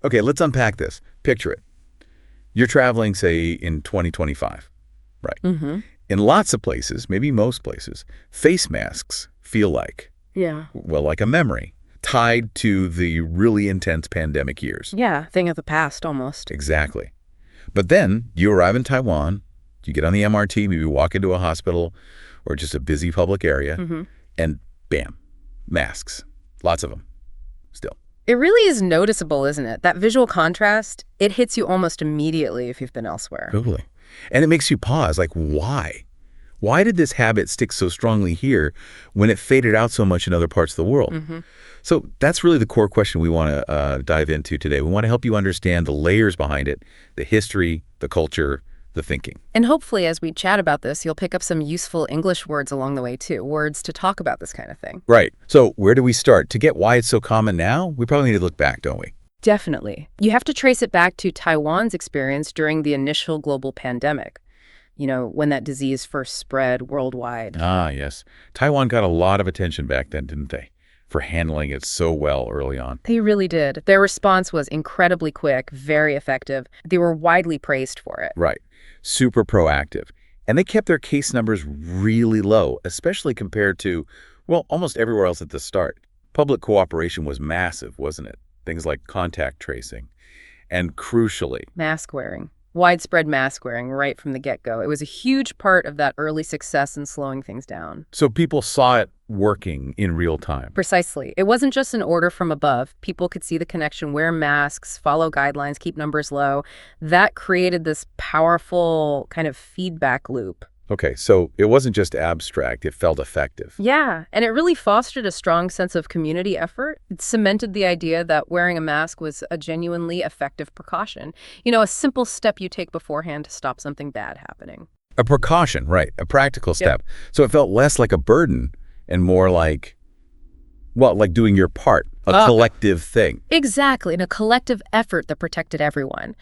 Okay, let's unpack this. Picture it. You're traveling, say, in 2025, right? Mm-hmm. In lots of places, maybe most places, face masks feel like, Yeah. well, like a memory tied to the really intense pandemic years. Yeah, thing of the past almost. Exactly. But then you arrive in Taiwan, you get on the MRT, maybe walk into a hospital or just a busy public area, Mm-hmm. and bam, masks. Lots of them, still. It really is noticeable, isn't it? That visual contrast, it hits you almost immediately if you've been elsewhere. Totally. And it makes you pause, like, why? Why did this habit stick so strongly here when it faded out so much in other parts of the world? Mm-hmm. So that's really the core question we want to dive into today. We want to help you understand the layers behind it, the history, the culture, the thinking. And hopefully, as we chat about this, you'll pick up some useful English words along the way, too. Words to talk about this kind of thing. Right. So where do we start? To get why it's so common now, we probably need to look back, don't we? Definitely. You have to trace it back to Taiwan's experience during the initial global pandemic. You know, when that disease first spread worldwide. Ah, yes. Taiwan got a lot of attention back then, didn't they? For handling it so well early on. They really did. Their response was incredibly quick, very effective. They were widely praised for it. Right. Super proactive. And they kept their case numbers really low, especially compared to, well, almost everywhere else at the start. Public cooperation was massive, wasn't it? Things like contact tracing. And crucially, Mask wearing. Widespread mask wearing right from the get-go. It was a huge part of that early success in slowing things down. so people saw it working in real time. Precisely. It wasn't just an order from above. People could see the connection, wear masks, follow guidelines, keep numbers low. That created this powerful kind of feedback loop. Okay, so it wasn't just abstract, it felt effective. Yeah, and it really fostered a strong sense of community effort. It cemented the idea that wearing a mask was a genuinely effective precaution. You know, a simple step you take beforehand to stop something bad happening. A precaution, right, a practical step. So it felt less like a burden and more like, well, like doing your part, a collective thing. Exactly, and a collective effort that protected everyone.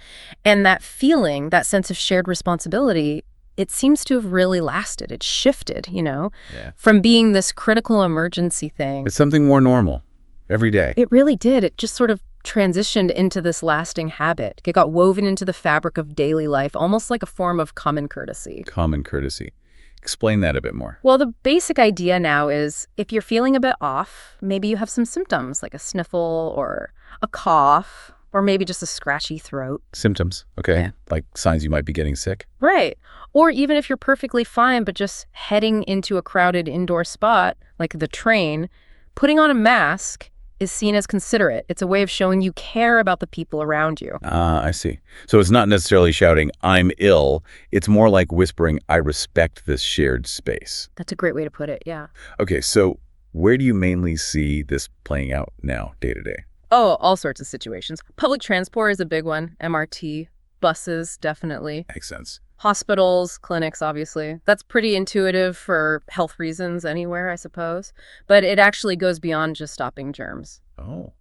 And that feeling, that sense of shared responsibility, it seems to have really lasted. It shifted, you know, from being this critical emergency thing. It's something more normal, every day. It really did. It just sort of transitioned into this lasting habit. It got woven into the fabric of daily life, almost like a form of common courtesy. Common courtesy. Explain that a bit more. Well, the basic idea now is if you're feeling a bit off, maybe you have some symptoms like a sniffle or a cough, or maybe just a scratchy throat. Symptoms, okay? Yeah. Like signs you might be getting sick. Right. Or even if you're perfectly fine, but just heading into a crowded indoor spot, like the train, putting on a mask is seen as considerate. It's a way of showing you care about the people around you. Ah, I see. So it's not necessarily shouting, I'm ill. It's more like whispering, I respect this shared space. That's a great way to put it, yeah. Okay, so where do you mainly see this playing out now, day to day? Oh, all sorts of situations. Public transport is a big one. MRT, buses, definitely. Makes sense. Hospitals, clinics, obviously. That's pretty intuitive for health reasons anywhere, I suppose. But it actually goes beyond just stopping germs. Oh,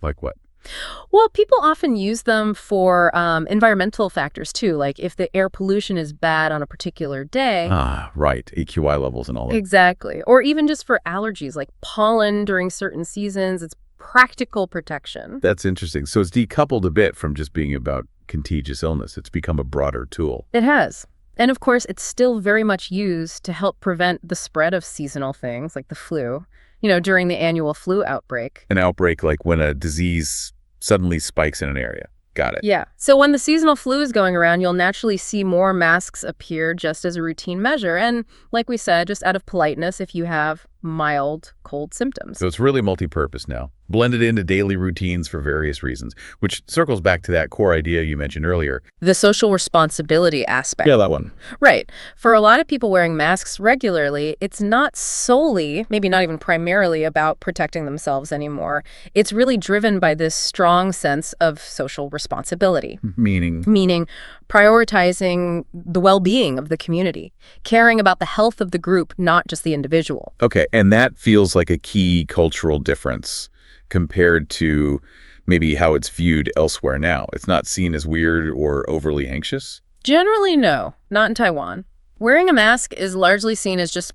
like what? Well, people often use them for environmental factors, too, like if the air pollution is bad on a particular day. Ah, right. AQI levels and all that. Exactly. Or even just for allergies, like pollen during certain seasons. It's practical protection. That's interesting. So it's decoupled a bit from just being about contagious illness. It's become a broader tool. It has. And of course, it's still very much used to help prevent the spread of seasonal things like the flu, you know, during the annual flu outbreak. An outbreak like when a disease suddenly spikes in an area. Got it. Yeah. So when the seasonal flu is going around, you'll naturally see more masks appear just as a routine measure. And like we said, just out of politeness, if you have mild cold symptoms. So it's really multi-purpose now, blended into daily routines for various reasons, which circles back to that core idea you mentioned earlier. The social responsibility aspect. Yeah, that one. Right. For a lot of people wearing masks regularly, it's not solely, maybe not even primarily, about protecting themselves anymore. It's really driven by this strong sense of social responsibility. Meaning prioritizing the well-being of the community, caring about the health of the group, not just the individual. Okay, and that feels like a key cultural difference compared to maybe how it's viewed elsewhere now. It's not seen as weird or overly anxious? Generally, no. Not in Taiwan. Wearing a mask is largely seen as just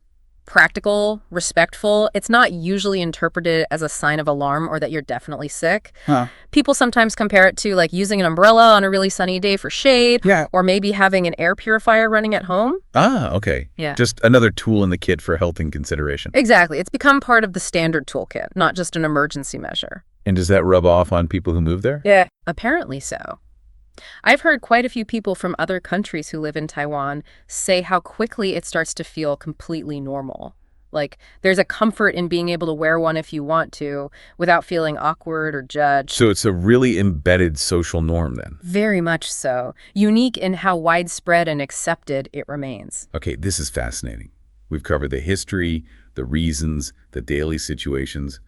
practical, respectful. It's not usually interpreted as a sign of alarm or that you're definitely sick. Huh. People sometimes compare it to like using an umbrella on a really sunny day for shade, Yeah. or maybe having an air purifier running at home. Ah, okay. Yeah. Just another tool in the kit for health and consideration. Exactly. It's become part of the standard toolkit, not just an emergency measure. And does that rub off on people who move there? Yeah. Apparently so. I've heard quite a few people from other countries who live in Taiwan say how quickly it starts to feel completely normal. Like, there's a comfort in being able to wear one if you want to, without feeling awkward or judged. So it's a really embedded social norm then. Very much so. Unique in how widespread and accepted it remains. Okay, this is fascinating. We've covered the history, the reasons, the daily situations,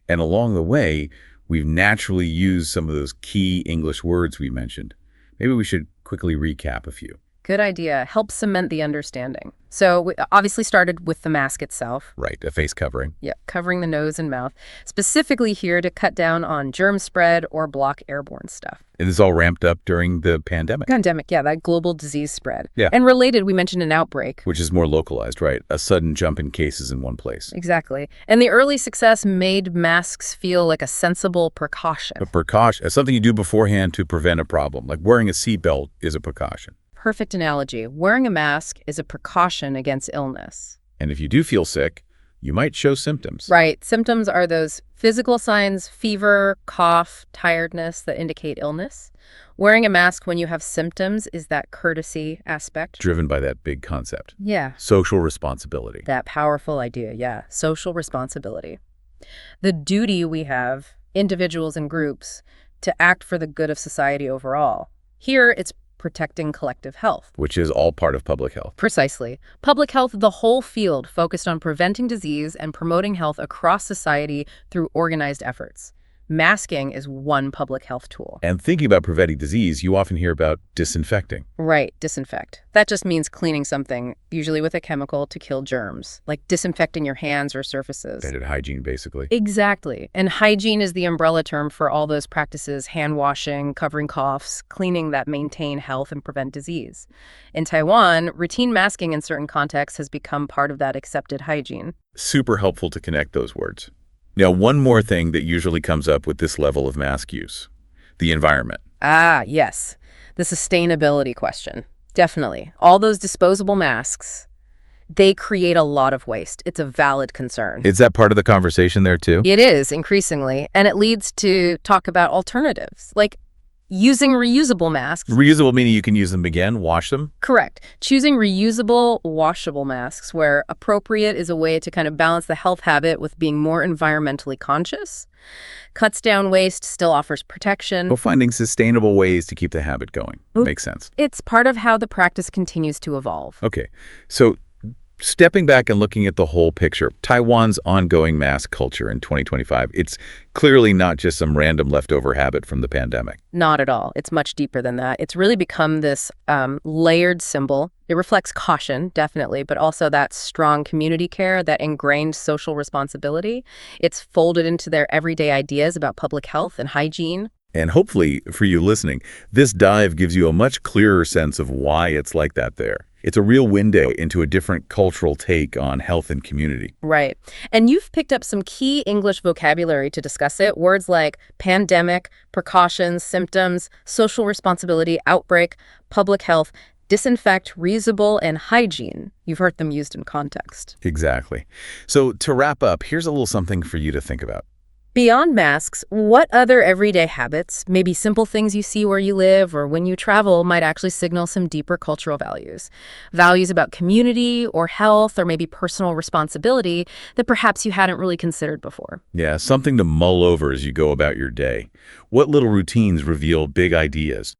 and along the way, we've naturally used some of those key English words we mentioned. Maybe we should quickly recap a few. Good idea. Help cement the understanding. So we obviously started with the mask itself. Right, a face covering. Yeah, covering the nose and mouth, specifically here to cut down on germ spread or block airborne stuff. And this all ramped up during the pandemic. Pandemic, yeah, that global disease spread. Yeah. And related, we mentioned an outbreak. Which is more localized, right? A sudden jump in cases in one place. Exactly. And the early success made masks feel like a sensible precaution. A precaution, something you do beforehand to prevent a problem, like wearing a seatbelt is a precaution. Perfect analogy. Wearing a mask is a precaution against illness. And if you do feel sick, you might show symptoms. Right. Symptoms are those physical signs, fever, cough, tiredness that indicate illness. Wearing a mask when you have symptoms is that courtesy aspect. Driven by that big concept. Yeah. Social responsibility. That powerful idea, yeah. Social responsibility. The duty we have, individuals and groups, to act for the good of society overall. Here, it's protecting collective health. Which is all part of public health. Precisely. Public health, the whole field focused on preventing disease and promoting health across society through organized efforts. Masking is one public health tool. And thinking about preventing disease, you often hear about disinfecting. Right, disinfect. That just means cleaning something, usually with a chemical, to kill germs, like disinfecting your hands or surfaces. Better hygiene, basically. Exactly. And hygiene is the umbrella term for all those practices, hand washing, covering coughs, cleaning that maintain health and prevent disease. In Taiwan, routine masking in certain contexts has become part of that accepted hygiene. Super helpful to connect those words. Now, one more thing that usually comes up with this level of mask use, the environment. Ah, yes. The sustainability question. Definitely. All those disposable masks, they create a lot of waste. It's a valid concern. Is that part of the conversation there, too? It is, increasingly. And it leads to talk about alternatives, like using reusable masks. Reusable meaning you can use them again, wash them? Correct. Choosing reusable, washable masks where appropriate is a way to kind of balance the health habit with being more environmentally conscious. Cuts down waste, still offers protection. Well, finding sustainable ways to keep the habit going. Makes sense. It's part of how the practice continues to evolve. Okay, so stepping back and looking at the whole picture, Taiwan's ongoing mask culture in 2025, it's clearly not just some random leftover habit from the pandemic. Not at all. It's much deeper than that. It's really become this layered symbol. It reflects caution, definitely, but also that strong community care, that ingrained social responsibility. It's folded into their everyday ideas about public health and hygiene. And hopefully, for you listening, this dive gives you a much clearer sense of why it's like that there. It's a real window into a different cultural take on health and community. Right. And you've picked up some key English vocabulary to discuss it. Words like pandemic, precautions, symptoms, social responsibility, outbreak, public health, disinfect, reusable, and hygiene. You've heard them used in context. Exactly. So to wrap up, here's a little something for you to think about. Beyond masks, what other everyday habits, maybe simple things you see where you live or when you travel, might actually signal some deeper cultural values? Values about community or health or maybe personal responsibility that perhaps you hadn't really considered before. Yeah, something to mull over as you go about your day. What little routines reveal big ideas?